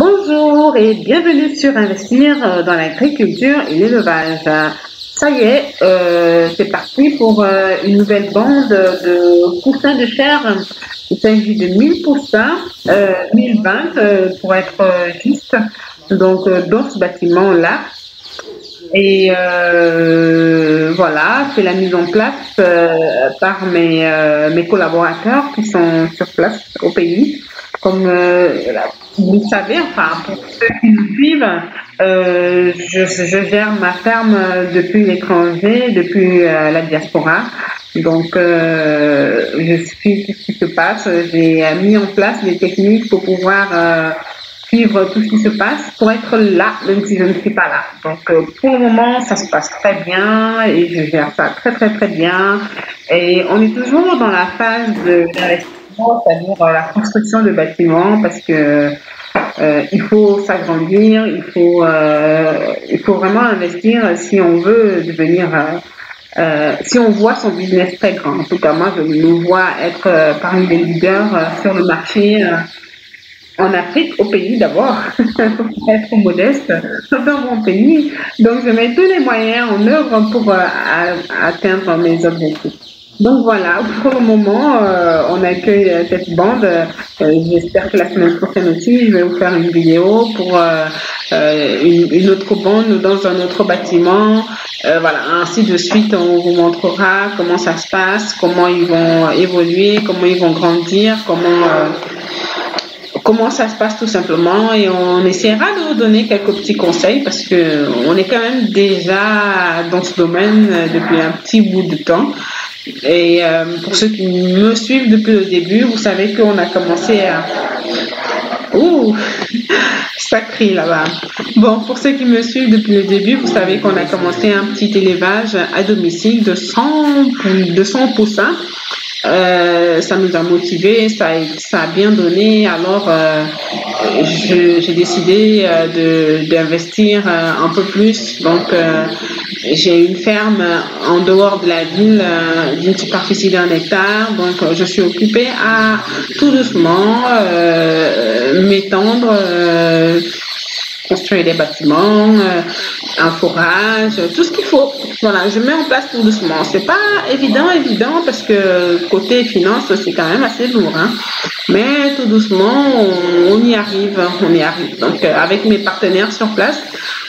Bonjour et bienvenue sur Investir dans l'agriculture et l'élevage. Ça y est, c'est parti pour une nouvelle bande de poussins de chair. Il s'agit de 1000 poussins, 1020 pour être juste, donc dans ce bâtiment-là. Et voilà, c'est la mise en place par mes collaborateurs qui sont sur place au pays. Comme vous le savez, enfin, pour ceux qui nous suivent, je gère ma ferme depuis l'étranger, depuis la diaspora. Donc, je suis tout ce qui se passe. J'ai mis en place des techniques pour pouvoir suivre tout ce qui se passe, pour être là, même si je ne suis pas là. Donc, pour le moment, ça se passe très bien et je gère ça très, très, très bien. Et on est toujours dans la phase de l'investissement, c'est-à-dire la construction de bâtiments, parce que il faut s'agrandir, il faut vraiment investir si on veut devenir, si on voit son business très grand. En tout cas, moi, je me vois être parmi les leaders sur le marché. En Afrique, au pays d'abord, pour être modeste, dans mon pays. Donc, je mets tous les moyens en œuvre pour atteindre mes objectifs. Donc voilà, pour le moment, on accueille cette bande. J'espère que la semaine prochaine aussi, je vais vous faire une vidéo pour une autre bande dans un autre bâtiment. Voilà, ainsi de suite, on vous montrera comment ça se passe, comment ils vont évoluer, comment ils vont grandir, comment ça se passe tout simplement, et on essaiera de vous donner quelques petits conseils parce que on est quand même déjà dans ce domaine depuis un petit bout de temps. Et pour ceux qui me suivent depuis le début, vous savez qu'on a commencé à... Ouh, ça crie là-bas. Bon, pour ceux qui me suivent depuis le début, vous savez qu'on a commencé un petit élevage à domicile de 100 poussins. Ça nous a motivés, ça a bien donné. Alors, j'ai décidé d'investir un peu plus. Donc, j'ai une ferme en dehors de la ville d'une superficie d'1 hectare. Donc, je suis occupée à tout doucement m'étendre. Construire des bâtiments, un forage, tout ce qu'il faut. Voilà, je mets en place tout doucement. C'est pas évident parce que côté finance, c'est quand même assez lourd, hein. Mais tout doucement, on y arrive. Donc, avec mes partenaires sur place,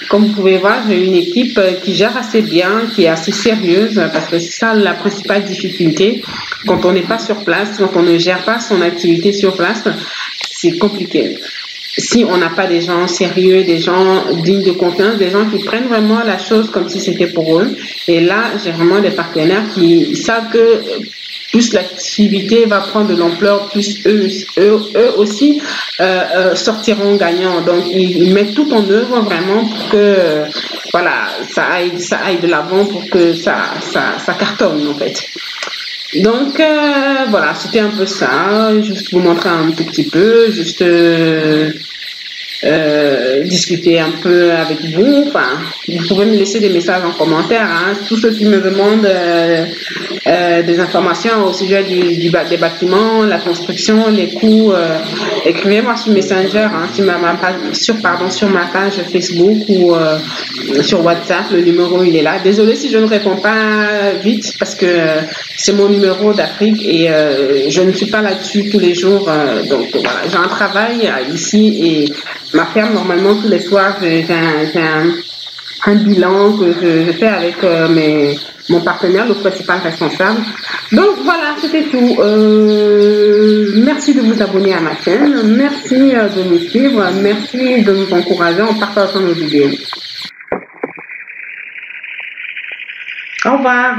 comme vous pouvez voir, j'ai une équipe qui gère assez bien, qui est assez sérieuse, parce que c'est ça la principale difficulté. Quand on n'est pas sur place, quand on ne gère pas son activité sur place, c'est compliqué. Si on n'a pas des gens sérieux, des gens dignes de confiance, des gens qui prennent vraiment la chose comme si c'était pour eux. Et là, j'ai vraiment des partenaires qui savent que plus l'activité va prendre de l'ampleur, plus eux aussi sortiront gagnants. Donc, ils mettent tout en œuvre vraiment pour que voilà, ça aille de l'avant, pour que ça cartonne en fait. Donc voilà, c'était un peu ça, juste vous montrer un tout petit peu, juste discuter un peu avec vous. Enfin, vous pouvez me laisser des messages en commentaire, hein. Tous ceux qui me demandent des informations au sujet des bâtiments, la construction, les coûts, écrivez-moi sur Messenger, hein, sur ma page Facebook ou sur WhatsApp. Le numéro il est là. Désolée si je ne réponds pas vite parce que c'est mon numéro d'Afrique et je ne suis pas là-dessus tous les jours. Donc voilà, j'ai un travail ici et ma ferme, normalement, tous les soirs, j'ai un bilan que je fais avec mon partenaire, le principal responsable. Donc voilà, c'était tout. Merci de vous abonner à ma chaîne. Merci de nous suivre. Merci de nous encourager en partageant nos vidéos. Au revoir.